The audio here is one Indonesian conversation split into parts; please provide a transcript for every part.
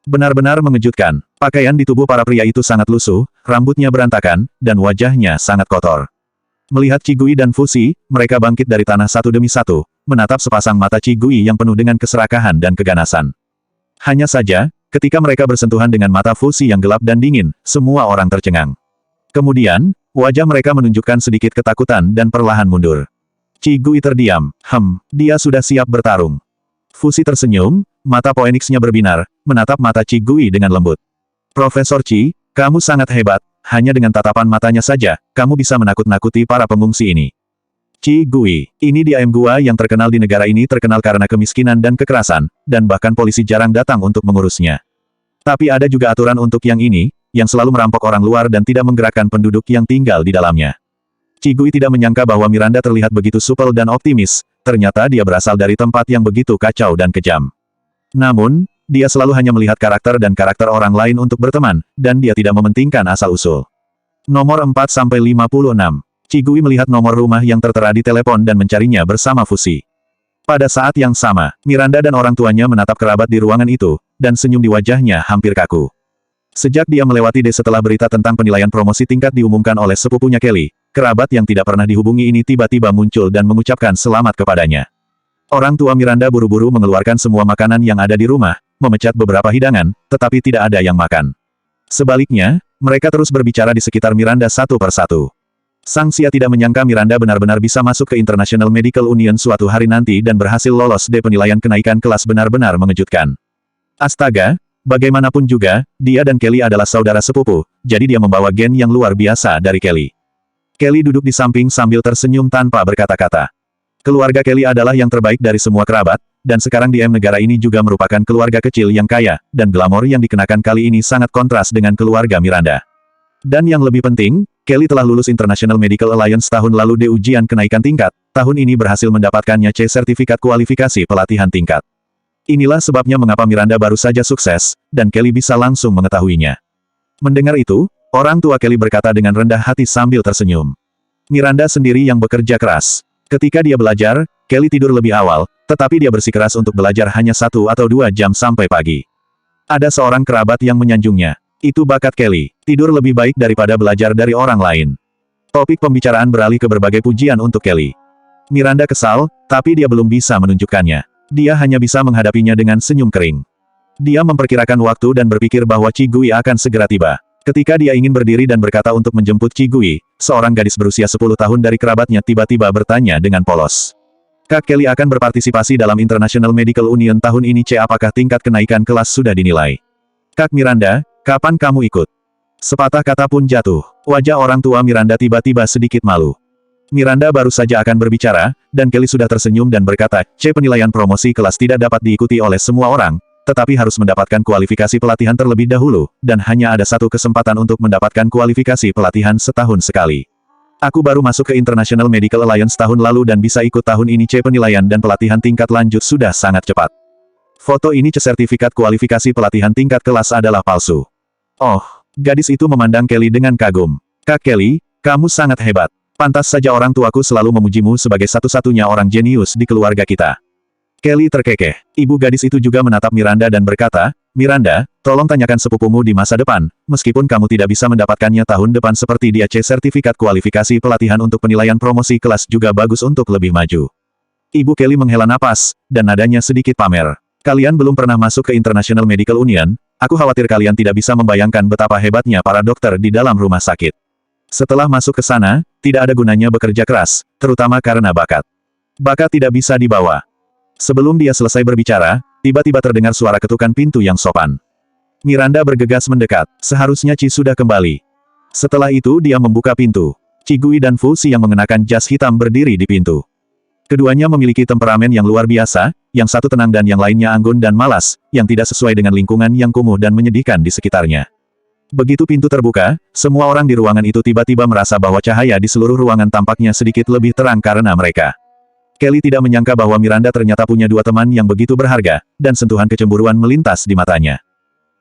Benar-benar mengejutkan. Pakaian di tubuh para pria itu sangat lusuh, rambutnya berantakan, dan wajahnya sangat kotor. Melihat Qi Gui dan Fu Xi, mereka bangkit dari tanah satu demi satu, menatap sepasang mata Qi Gui yang penuh dengan keserakahan dan keganasan. Hanya saja, ketika mereka bersentuhan dengan mata Fu Xi yang gelap dan dingin, semua orang tercengang. Kemudian, wajah mereka menunjukkan sedikit ketakutan dan perlahan mundur. Qi Gui terdiam. Dia sudah siap bertarung. Fu Xi tersenyum, mata Phoenix-nya berbinar, menatap mata Qi Gui dengan lembut. Profesor Qi, kamu sangat hebat, hanya dengan tatapan matanya saja, kamu bisa menakut-nakuti para pengungsi ini. Qi Gui, ini dia gua yang terkenal di negara ini terkenal karena kemiskinan dan kekerasan, dan bahkan polisi jarang datang untuk mengurusnya. Tapi ada juga aturan untuk yang ini, yang selalu merampok orang luar dan tidak menggerakkan penduduk yang tinggal di dalamnya. Qi Gui tidak menyangka bahwa Miranda terlihat begitu supel dan optimis, ternyata dia berasal dari tempat yang begitu kacau dan kejam. Namun, dia selalu hanya melihat karakter dan karakter orang lain untuk berteman, dan dia tidak mementingkan asal-usul. Nomor 4-56. Qi Gui melihat nomor rumah yang tertera di telepon dan mencarinya bersama Fu Xi. Pada saat yang sama, Miranda dan orang tuanya menatap kerabat di ruangan itu, dan senyum di wajahnya hampir kaku. Sejak dia melewati setelah berita tentang penilaian promosi tingkat diumumkan oleh sepupunya Kelly, kerabat yang tidak pernah dihubungi ini tiba-tiba muncul dan mengucapkan selamat kepadanya. Orang tua Miranda buru-buru mengeluarkan semua makanan yang ada di rumah, memecat beberapa hidangan, tetapi tidak ada yang makan. Sebaliknya, mereka terus berbicara di sekitar Miranda satu persatu. Sang Xia tidak menyangka Miranda benar-benar bisa masuk ke International Medical Union suatu hari nanti dan berhasil lolos penilaian kenaikan kelas benar-benar mengejutkan. Astaga, bagaimanapun juga, dia dan Kelly adalah saudara sepupu, jadi dia membawa gen yang luar biasa dari Kelly. Kelly duduk di samping sambil tersenyum tanpa berkata-kata. Keluarga Kelly adalah yang terbaik dari semua kerabat, dan sekarang di negara ini juga merupakan keluarga kecil yang kaya, dan glamor yang dikenakan kali ini sangat kontras dengan keluarga Miranda. Dan yang lebih penting, Kelly telah lulus International Medical Alliance tahun lalu di ujian kenaikan tingkat, tahun ini berhasil mendapatkannya C sertifikat kualifikasi pelatihan tingkat. Inilah sebabnya mengapa Miranda baru saja sukses, dan Kelly bisa langsung mengetahuinya. Mendengar itu, orang tua Kelly berkata dengan rendah hati sambil tersenyum. Miranda sendiri yang bekerja keras. Ketika dia belajar, Kelly tidur lebih awal, tetapi dia bersikeras untuk belajar hanya 1 atau 2 jam sampai pagi. Ada seorang kerabat yang menyanjungnya. Itu bakat Kelly, tidur lebih baik daripada belajar dari orang lain. Topik pembicaraan beralih ke berbagai pujian untuk Kelly. Miranda kesal, tapi dia belum bisa menunjukkannya. Dia hanya bisa menghadapinya dengan senyum kering. Dia memperkirakan waktu dan berpikir bahwa Qi Gui akan segera tiba. Ketika dia ingin berdiri dan berkata untuk menjemput Qi Gui, seorang gadis berusia 10 tahun dari kerabatnya tiba-tiba bertanya dengan polos. Kak Kelly akan berpartisipasi dalam International Medical Union tahun ini. Apakah tingkat kenaikan kelas sudah dinilai? Kak Miranda, kapan kamu ikut? Sepatah kata pun jatuh. Wajah orang tua Miranda tiba-tiba sedikit malu. Miranda baru saja akan berbicara, dan Kelly sudah tersenyum dan berkata, penilaian promosi kelas tidak dapat diikuti oleh semua orang, tetapi harus mendapatkan kualifikasi pelatihan terlebih dahulu, dan hanya ada satu kesempatan untuk mendapatkan kualifikasi pelatihan setahun sekali. Aku baru masuk ke International Medical Alliance tahun lalu dan bisa ikut tahun ini. Penilaian dan pelatihan tingkat lanjut sudah sangat cepat. Foto ini sertifikat kualifikasi pelatihan tingkat kelas adalah palsu. Oh, gadis itu memandang Kelly dengan kagum. Kak Kelly, kamu sangat hebat. Pantas saja orang tuaku selalu memujimu sebagai satu-satunya orang jenius di keluarga kita. Kelly terkekeh. Ibu gadis itu juga menatap Miranda dan berkata, Miranda, tolong tanyakan sepupumu di masa depan, meskipun kamu tidak bisa mendapatkannya tahun depan seperti dia. Sertifikat kualifikasi pelatihan untuk penilaian promosi kelas juga bagus untuk lebih maju. Ibu Kelly menghela napas, dan nadanya sedikit pamer. Kalian belum pernah masuk ke International Medical Union, aku khawatir kalian tidak bisa membayangkan betapa hebatnya para dokter di dalam rumah sakit. Setelah masuk ke sana, tidak ada gunanya bekerja keras, terutama karena bakat. Bakat tidak bisa dibawa. Sebelum dia selesai berbicara, tiba-tiba terdengar suara ketukan pintu yang sopan. Miranda bergegas mendekat, seharusnya Qi sudah kembali. Setelah itu dia membuka pintu. Qi Gui dan Fu Xi yang mengenakan jas hitam berdiri di pintu. Keduanya memiliki temperamen yang luar biasa, yang satu tenang dan yang lainnya anggun dan malas, yang tidak sesuai dengan lingkungan yang kumuh dan menyedihkan di sekitarnya. Begitu pintu terbuka, semua orang di ruangan itu tiba-tiba merasa bahwa cahaya di seluruh ruangan tampaknya sedikit lebih terang karena mereka. Kelly tidak menyangka bahwa Miranda ternyata punya 2 teman yang begitu berharga, dan sentuhan kecemburuan melintas di matanya.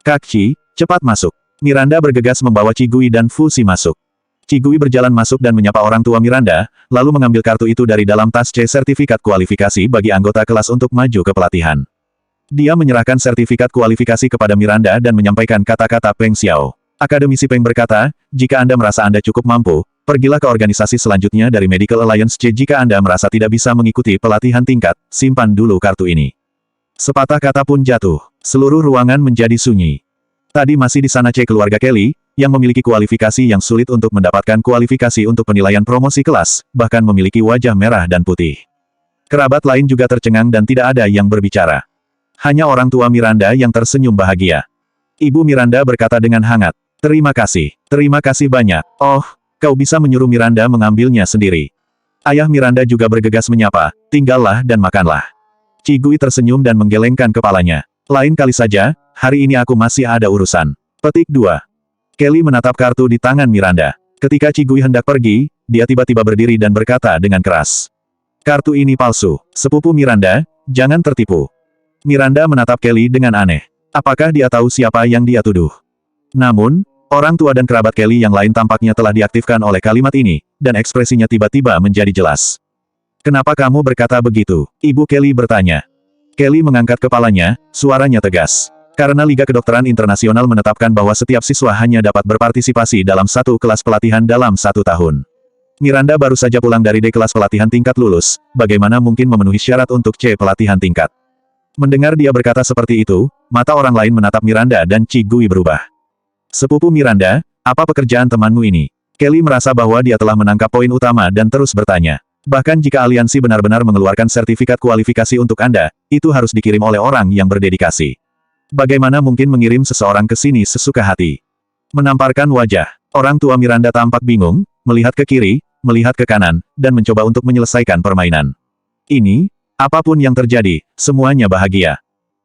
Kak Qi, cepat masuk. Miranda bergegas membawa Qi Gui dan Fu Xi masuk. Qi Gui berjalan masuk dan menyapa orang tua Miranda, lalu mengambil kartu itu dari dalam tas. Sertifikat kualifikasi bagi anggota kelas untuk maju ke pelatihan. Dia menyerahkan sertifikat kualifikasi kepada Miranda dan menyampaikan kata-kata Peng Xiao. Akademisi Peng berkata, jika Anda merasa Anda cukup mampu, pergilah ke organisasi selanjutnya dari Medical Alliance C. Jika Anda merasa tidak bisa mengikuti pelatihan tingkat, simpan dulu kartu ini. Sepatah kata pun jatuh. Seluruh ruangan menjadi sunyi. Tadi masih di sana C. Keluarga Kelly, yang memiliki kualifikasi yang sulit untuk mendapatkan kualifikasi untuk penilaian promosi kelas, bahkan memiliki wajah merah dan putih. Kerabat lain juga tercengang dan tidak ada yang berbicara. Hanya orang tua Miranda yang tersenyum bahagia. Ibu Miranda berkata dengan hangat, terima kasih banyak. Oh, kau bisa menyuruh Miranda mengambilnya sendiri. Ayah Miranda juga bergegas menyapa, tinggallah dan makanlah. Qigui tersenyum dan menggelengkan kepalanya. Lain kali saja, hari ini aku masih ada urusan. Petik 2. Kelly menatap kartu di tangan Miranda. Ketika Qigui hendak pergi, dia tiba-tiba berdiri dan berkata dengan keras. Kartu ini palsu. Sepupu Miranda, jangan tertipu. Miranda menatap Kelly dengan aneh. Apakah dia tahu siapa yang dia tuduh? Namun, orang tua dan kerabat Kelly yang lain tampaknya telah diaktifkan oleh kalimat ini, dan ekspresinya tiba-tiba menjadi jelas. Kenapa kamu berkata begitu? Ibu Kelly bertanya. Kelly mengangkat kepalanya, suaranya tegas. Karena Liga Kedokteran Internasional menetapkan bahwa setiap siswa hanya dapat berpartisipasi dalam satu kelas pelatihan dalam 1 tahun. Miranda baru saja pulang dari D kelas pelatihan tingkat lulus, bagaimana mungkin memenuhi syarat untuk C pelatihan tingkat? Mendengar dia berkata seperti itu, mata orang lain menatap Miranda dan Qigui berubah. Sepupu Miranda, apa pekerjaan temanmu ini? Kelly merasa bahwa dia telah menangkap poin utama dan terus bertanya. Bahkan jika aliansi benar-benar mengeluarkan sertifikat kualifikasi untuk Anda, itu harus dikirim oleh orang yang berdedikasi. Bagaimana mungkin mengirim seseorang ke sini sesuka hati? Menamparkan wajah, orang tua Miranda tampak bingung, melihat ke kiri, melihat ke kanan, dan mencoba untuk menyelesaikan permainan. Ini, apapun yang terjadi, semuanya bahagia.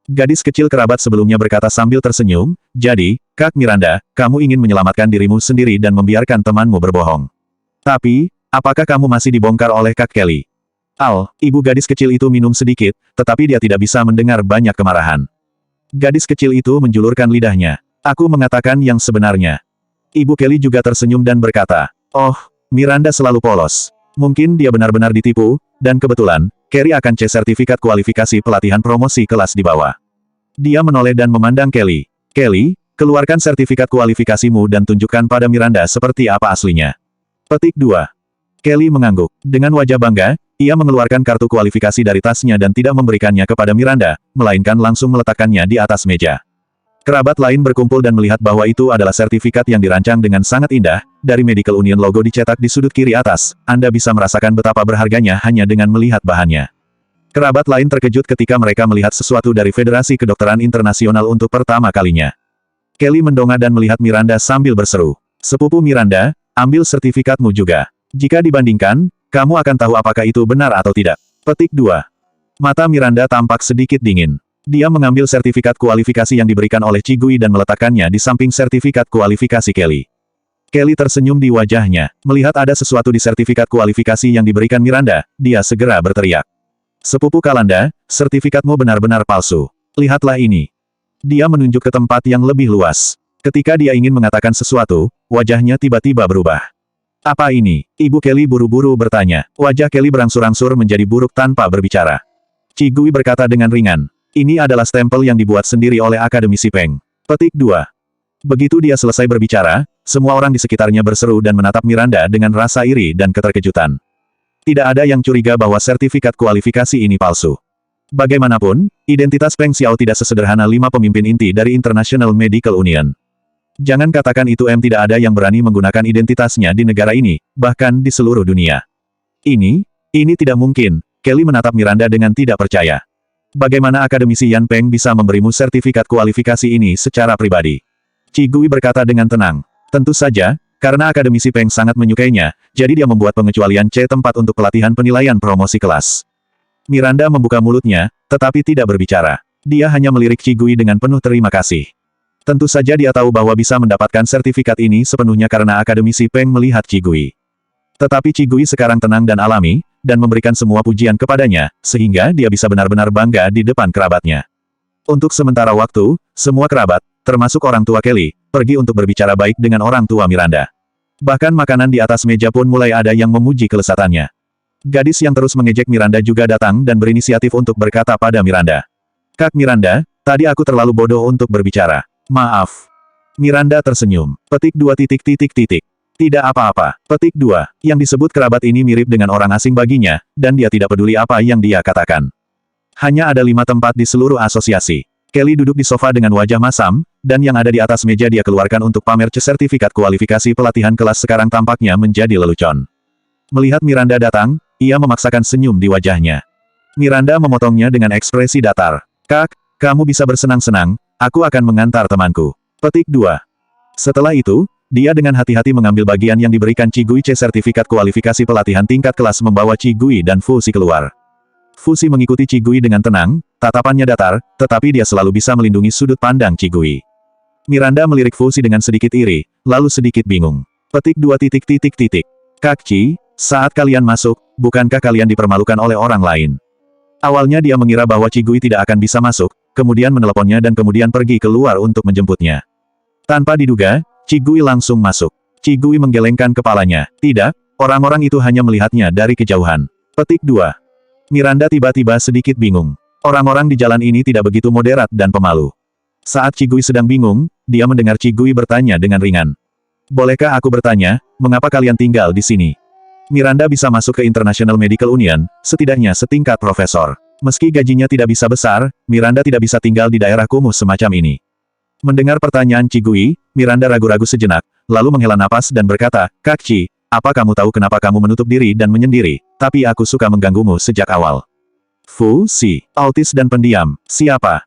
Gadis kecil kerabat sebelumnya berkata sambil tersenyum, jadi, Kak Miranda, kamu ingin menyelamatkan dirimu sendiri dan membiarkan temanmu berbohong. Tapi, apakah kamu masih dibongkar oleh Kak Kelly? Al, ibu gadis kecil itu minum sedikit, tetapi dia tidak bisa mendengar banyak kemarahan. Gadis kecil itu menjulurkan lidahnya. Aku mengatakan yang sebenarnya. Ibu Kelly juga tersenyum dan berkata, oh, Miranda selalu polos. Mungkin dia benar-benar ditipu, dan kebetulan, Kerry akan C sertifikat kualifikasi pelatihan promosi kelas di bawah. Dia menoleh dan memandang Kelly. Kelly, keluarkan sertifikat kualifikasimu dan tunjukkan pada Miranda seperti apa aslinya. Petik 2. Kelly mengangguk. Dengan wajah bangga, ia mengeluarkan kartu kualifikasi dari tasnya dan tidak memberikannya kepada Miranda, melainkan langsung meletakkannya di atas meja. Kerabat lain berkumpul dan melihat bahwa itu adalah sertifikat yang dirancang dengan sangat indah, dari Medical Union logo dicetak di sudut kiri atas, Anda bisa merasakan betapa berharganya hanya dengan melihat bahannya. Kerabat lain terkejut ketika mereka melihat sesuatu dari Federasi Kedokteran Internasional untuk pertama kalinya. Kelly mendongak dan melihat Miranda sambil berseru. Sepupu Miranda, ambil sertifikatmu juga. Jika dibandingkan, kamu akan tahu apakah itu benar atau tidak. Petik 2. Mata Miranda tampak sedikit dingin. Dia mengambil sertifikat kualifikasi yang diberikan oleh Qigui dan meletakkannya di samping sertifikat kualifikasi Kelly. Kelly tersenyum di wajahnya. Melihat ada sesuatu di sertifikat kualifikasi yang diberikan Miranda, dia segera berteriak. Sepupu Kalanda, sertifikatmu benar-benar palsu. Lihatlah ini. Dia menunjuk ke tempat yang lebih luas. Ketika dia ingin mengatakan sesuatu, wajahnya tiba-tiba berubah. Apa ini? Ibu Kelly buru-buru bertanya. Wajah Kelly berangsur-angsur menjadi buruk tanpa berbicara. Qigui berkata dengan ringan. Ini adalah stempel yang dibuat sendiri oleh Akademisi Peng. Petik 2. Begitu dia selesai berbicara, semua orang di sekitarnya berseru dan menatap Miranda dengan rasa iri dan keterkejutan. Tidak ada yang curiga bahwa sertifikat kualifikasi ini palsu. Bagaimanapun, identitas Peng Xiao tidak sesederhana 5 pemimpin inti dari International Medical Union. Jangan katakan itu tidak ada yang berani menggunakan identitasnya di negara ini, bahkan di seluruh dunia. Ini tidak mungkin. Kelly menatap Miranda dengan tidak percaya. Bagaimana Akademisi Yan Peng bisa memberimu sertifikat kualifikasi ini secara pribadi? Qigui berkata dengan tenang. Tentu saja, karena Akademisi Peng sangat menyukainya, jadi dia membuat pengecualian C tempat untuk pelatihan penilaian promosi kelas. Miranda membuka mulutnya, tetapi tidak berbicara. Dia hanya melirik Qigui dengan penuh terima kasih. Tentu saja dia tahu bahwa bisa mendapatkan sertifikat ini sepenuhnya karena Akademisi Peng melihat Qigui. Tetapi Qigui sekarang tenang dan alami, dan memberikan semua pujian kepadanya, sehingga dia bisa benar-benar bangga di depan kerabatnya. Untuk sementara waktu, semua kerabat, termasuk orang tua Kelly, pergi untuk berbicara baik dengan orang tua Miranda. Bahkan makanan di atas meja pun mulai ada yang memuji kelezatannya. Gadis yang terus mengejek Miranda juga datang dan berinisiatif untuk berkata pada Miranda. Kak Miranda, tadi aku terlalu bodoh untuk berbicara. Maaf. Miranda tersenyum. Petik 2 titik titik titik. Tidak apa-apa. Petik 2. Yang disebut kerabat ini mirip dengan orang asing baginya, dan dia tidak peduli apa yang dia katakan. Hanya ada 5 tempat di seluruh asosiasi. Kelly duduk di sofa dengan wajah masam, dan yang ada di atas meja dia keluarkan untuk pamer sertifikat kualifikasi pelatihan kelas sekarang tampaknya menjadi lelucon. Melihat Miranda datang, ia memaksakan senyum di wajahnya. Miranda memotongnya dengan ekspresi datar. Kak, kamu bisa bersenang-senang, aku akan mengantar temanku. Petik 2. Setelah itu, dia dengan hati-hati mengambil bagian yang diberikan Cigui C sertifikat kualifikasi pelatihan tingkat kelas membawa Cigui dan Fusi keluar. Fusi mengikuti Cigui dengan tenang, tatapannya datar, tetapi dia selalu bisa melindungi sudut pandang Cigui. Miranda melirik Fusi dengan sedikit iri, lalu sedikit bingung. Petik 2 titik titik titik. Kak Ci, saat kalian masuk, bukankah kalian dipermalukan oleh orang lain? Awalnya dia mengira bahwa Cigui tidak akan bisa masuk, kemudian meneleponnya dan kemudian pergi keluar untuk menjemputnya. Tanpa diduga, Cigui langsung masuk. Cigui menggelengkan kepalanya. Tidak, orang-orang itu hanya melihatnya dari kejauhan. Petik 2. Miranda tiba-tiba sedikit bingung. Orang-orang di jalan ini tidak begitu moderat dan pemalu. Saat Cigui sedang bingung, dia mendengar Cigui bertanya dengan ringan. Bolehkah aku bertanya, mengapa kalian tinggal di sini? Miranda bisa masuk ke International Medical Union, setidaknya setingkat profesor. Meski gajinya tidak bisa besar, Miranda tidak bisa tinggal di daerah kumuh semacam ini. Mendengar pertanyaan Cigui, Miranda ragu-ragu sejenak, lalu menghela napas dan berkata, Kak Ci, apa kamu tahu kenapa kamu menutup diri dan menyendiri, tapi aku suka mengganggumu sejak awal. Fusi, autis dan pendiam, siapa?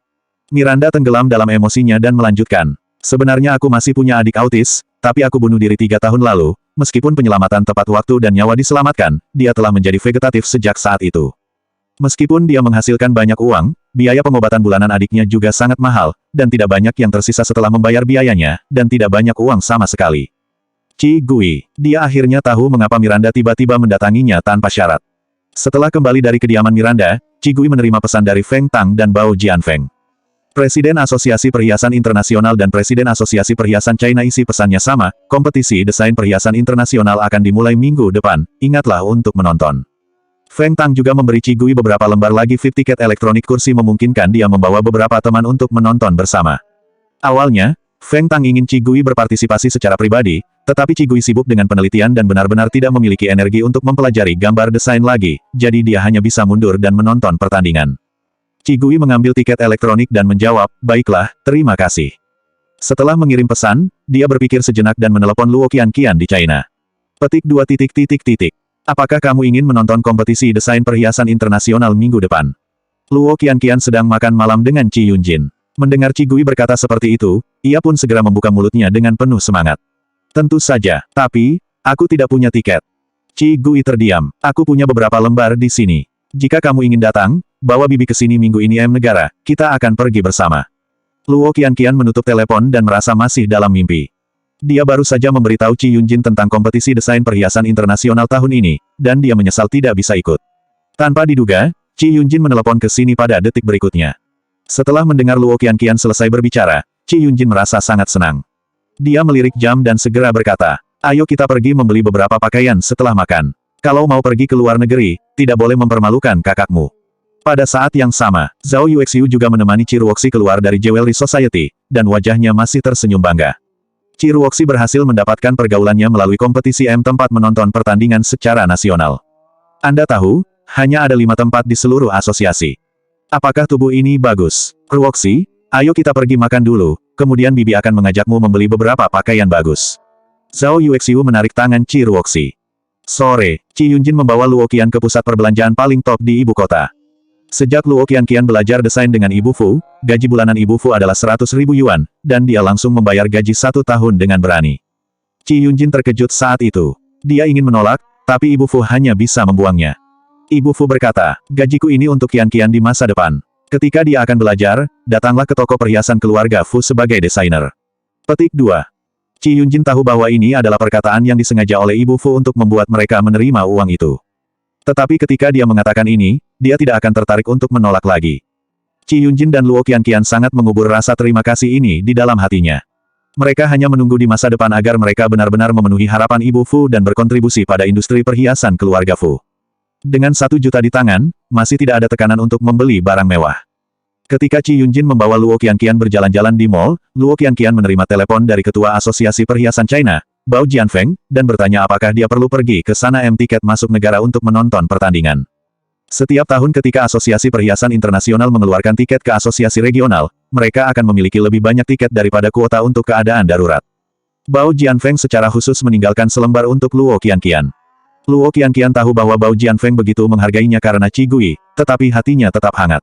Miranda tenggelam dalam emosinya dan melanjutkan. Sebenarnya aku masih punya adik autis, tapi aku bunuh diri 3 tahun lalu, meskipun penyelamatan tepat waktu dan nyawa diselamatkan, dia telah menjadi vegetatif sejak saat itu. Meskipun dia menghasilkan banyak uang, biaya pengobatan bulanan adiknya juga sangat mahal, dan tidak banyak yang tersisa setelah membayar biayanya, dan tidak banyak uang sama sekali. Cigui, dia akhirnya tahu mengapa Miranda tiba-tiba mendatanginya tanpa syarat. Setelah kembali dari kediaman Miranda, Cigui menerima pesan dari Feng Tang dan Bao Jianfeng. Presiden Asosiasi Perhiasan Internasional dan Presiden Asosiasi Perhiasan China isi pesannya sama, kompetisi desain perhiasan internasional akan dimulai minggu depan, ingatlah untuk menonton. Feng Tang juga memberi Cigui beberapa lembar lagi VIP tiket elektronik kursi memungkinkan dia membawa beberapa teman untuk menonton bersama. Awalnya, Feng Tang ingin Cigui berpartisipasi secara pribadi, tetapi Cigui sibuk dengan penelitian dan benar-benar tidak memiliki energi untuk mempelajari gambar desain lagi, jadi dia hanya bisa mundur dan menonton pertandingan. Cigui mengambil tiket elektronik dan menjawab, baiklah, terima kasih. Setelah mengirim pesan, dia berpikir sejenak dan menelepon Luo Qianqian di China. Petik 2 titik titik titik. Apakah kamu ingin menonton kompetisi desain perhiasan internasional minggu depan? Luo Qianqian sedang makan malam dengan Ci Yunjin. Mendengar Cigui berkata seperti itu, ia pun segera membuka mulutnya dengan penuh semangat. Tentu saja, tapi, aku tidak punya tiket. Cigui terdiam. Aku punya beberapa lembar di sini. Jika kamu ingin datang, bawa bibi ke sini minggu ini negara, kita akan pergi bersama. Luo Qianqian menutup telepon dan merasa masih dalam mimpi. Dia baru saja memberitahu Ci Yunjin tentang kompetisi desain perhiasan internasional tahun ini, dan dia menyesal tidak bisa ikut. Tanpa diduga, Ci Yunjin menelepon ke sini pada detik berikutnya. Setelah mendengar Luo Qianqian selesai berbicara, Ci Yunjin merasa sangat senang. Dia melirik jam dan segera berkata, ayo kita pergi membeli beberapa pakaian setelah makan. Kalau mau pergi ke luar negeri, tidak boleh mempermalukan kakakmu. Pada saat yang sama, Zhao Yuexiu juga menemani Ciruoxi keluar dari Jewelry Society, dan wajahnya masih tersenyum bangga. Ciruoxi berhasil mendapatkan pergaulannya melalui kompetisi tempat menonton pertandingan secara nasional. Anda tahu, hanya ada 5 tempat di seluruh asosiasi. Apakah tubuh ini bagus? Ruoxi, ayo kita pergi makan dulu, kemudian Bibi akan mengajakmu membeli beberapa pakaian bagus. Zhao Yuexiu menarik tangan Ciruoxi. Sore, Ci Yunjin membawa Luo Qian ke pusat perbelanjaan paling top di ibu kota. Sejak Luo Qianqian belajar desain dengan Ibu Fu, gaji bulanan Ibu Fu adalah 100.000 yuan, dan dia langsung membayar gaji 1 tahun dengan berani. Ci Yunjin terkejut saat itu. Dia ingin menolak, tapi Ibu Fu hanya bisa membuangnya. Ibu Fu berkata, gajiku ini untuk Qianqian di masa depan. Ketika dia akan belajar, datanglah ke toko perhiasan keluarga Fu sebagai desainer. Petik 2. Ci Yunjin tahu bahwa ini adalah perkataan yang disengaja oleh Ibu Fu untuk membuat mereka menerima uang itu. Tetapi ketika dia mengatakan ini, dia tidak akan tertarik untuk menolak lagi. Ci Yunjin dan Luo Qianqian sangat mengubur rasa terima kasih ini di dalam hatinya. Mereka hanya menunggu di masa depan agar mereka benar-benar memenuhi harapan Ibu Fu dan berkontribusi pada industri perhiasan keluarga Fu. Dengan 1 juta di tangan, masih tidak ada tekanan untuk membeli barang mewah. Ketika Qi Yunjin membawa Luo Qianqian berjalan-jalan di mall, Luo Qianqian menerima telepon dari Ketua Asosiasi Perhiasan China, Bao Jianfeng, dan bertanya apakah dia perlu pergi ke sana tiket masuk negara untuk menonton pertandingan. Setiap tahun ketika Asosiasi Perhiasan Internasional mengeluarkan tiket ke asosiasi regional, mereka akan memiliki lebih banyak tiket daripada kuota untuk keadaan darurat. Bao Jianfeng secara khusus meninggalkan selembar untuk Luo Qianqian. Luo Qianqian tahu bahwa Bao Jianfeng begitu menghargainya karena Qi Gui, tetapi hatinya tetap hangat.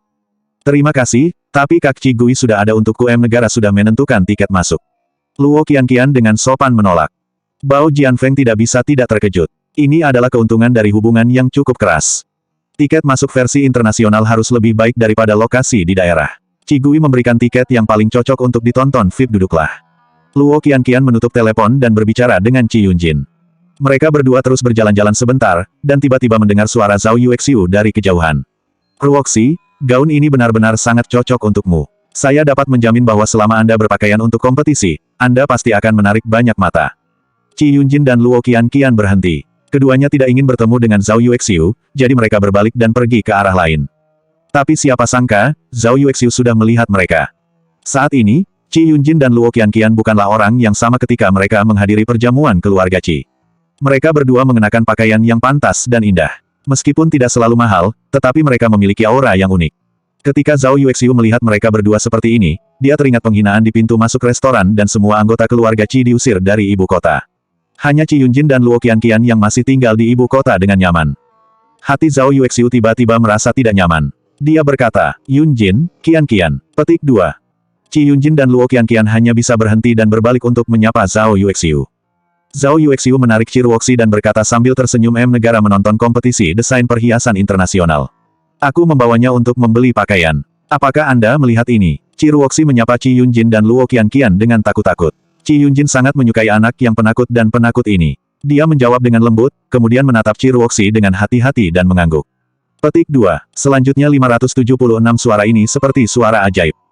Terima kasih, tapi Kak Qi Gui sudah ada untukku. Negara sudah menentukan tiket masuk. Luo Qianqian dengan sopan menolak. Bao Jianfeng tidak bisa tidak terkejut. Ini adalah keuntungan dari hubungan yang cukup keras. Tiket masuk versi internasional harus lebih baik daripada lokasi di daerah. Qi Gui memberikan tiket yang paling cocok untuk ditonton VIP. Duduklah. Luo Qianqian menutup telepon dan berbicara dengan Qi Yunjin. Mereka berdua terus berjalan-jalan sebentar, dan tiba-tiba mendengar suara Zhao Yuexiu dari kejauhan. Ruoxi, gaun ini benar-benar sangat cocok untukmu. Saya dapat menjamin bahwa selama Anda berpakaian untuk kompetisi, Anda pasti akan menarik banyak mata. Qi Yunjin dan Luo Qianqian berhenti. Keduanya tidak ingin bertemu dengan Zhao Yuexiu, jadi mereka berbalik dan pergi ke arah lain. Tapi siapa sangka, Zhao Yuexiu sudah melihat mereka. Saat ini, Qi Yunjin dan Luo Qianqian bukanlah orang yang sama ketika mereka menghadiri perjamuan keluarga Qi. Mereka berdua mengenakan pakaian yang pantas dan indah. Meskipun tidak selalu mahal, tetapi mereka memiliki aura yang unik. Ketika Zhao Yuexiu melihat mereka berdua seperti ini, dia teringat penghinaan di pintu masuk restoran dan semua anggota keluarga Qi diusir dari ibu kota. Hanya Qi Yunjin dan Luo Qianqian yang masih tinggal di ibu kota dengan nyaman. Hati Zhao Yuexiu tiba-tiba merasa tidak nyaman. Dia berkata, Yunjin, Qianqian. Petik 2. Qi Yunjin dan Luo Qianqian hanya bisa berhenti dan berbalik untuk menyapa Zhao Yuexiu. Zhao Yuexiu menarik Qi Ruoxi dan berkata sambil tersenyum, negara menonton kompetisi desain perhiasan internasional. Aku membawanya untuk membeli pakaian. Apakah Anda melihat ini? Qi Ruoxi menyapa Qi Yunjin dan Luo Qianqian dengan takut-takut. Qi Yunjin sangat menyukai anak yang penakut dan penakut ini. Dia menjawab dengan lembut, kemudian menatap Qi Ruoxi dengan hati-hati dan mengangguk. Petik 2. Selanjutnya 576 suara ini seperti suara ajaib.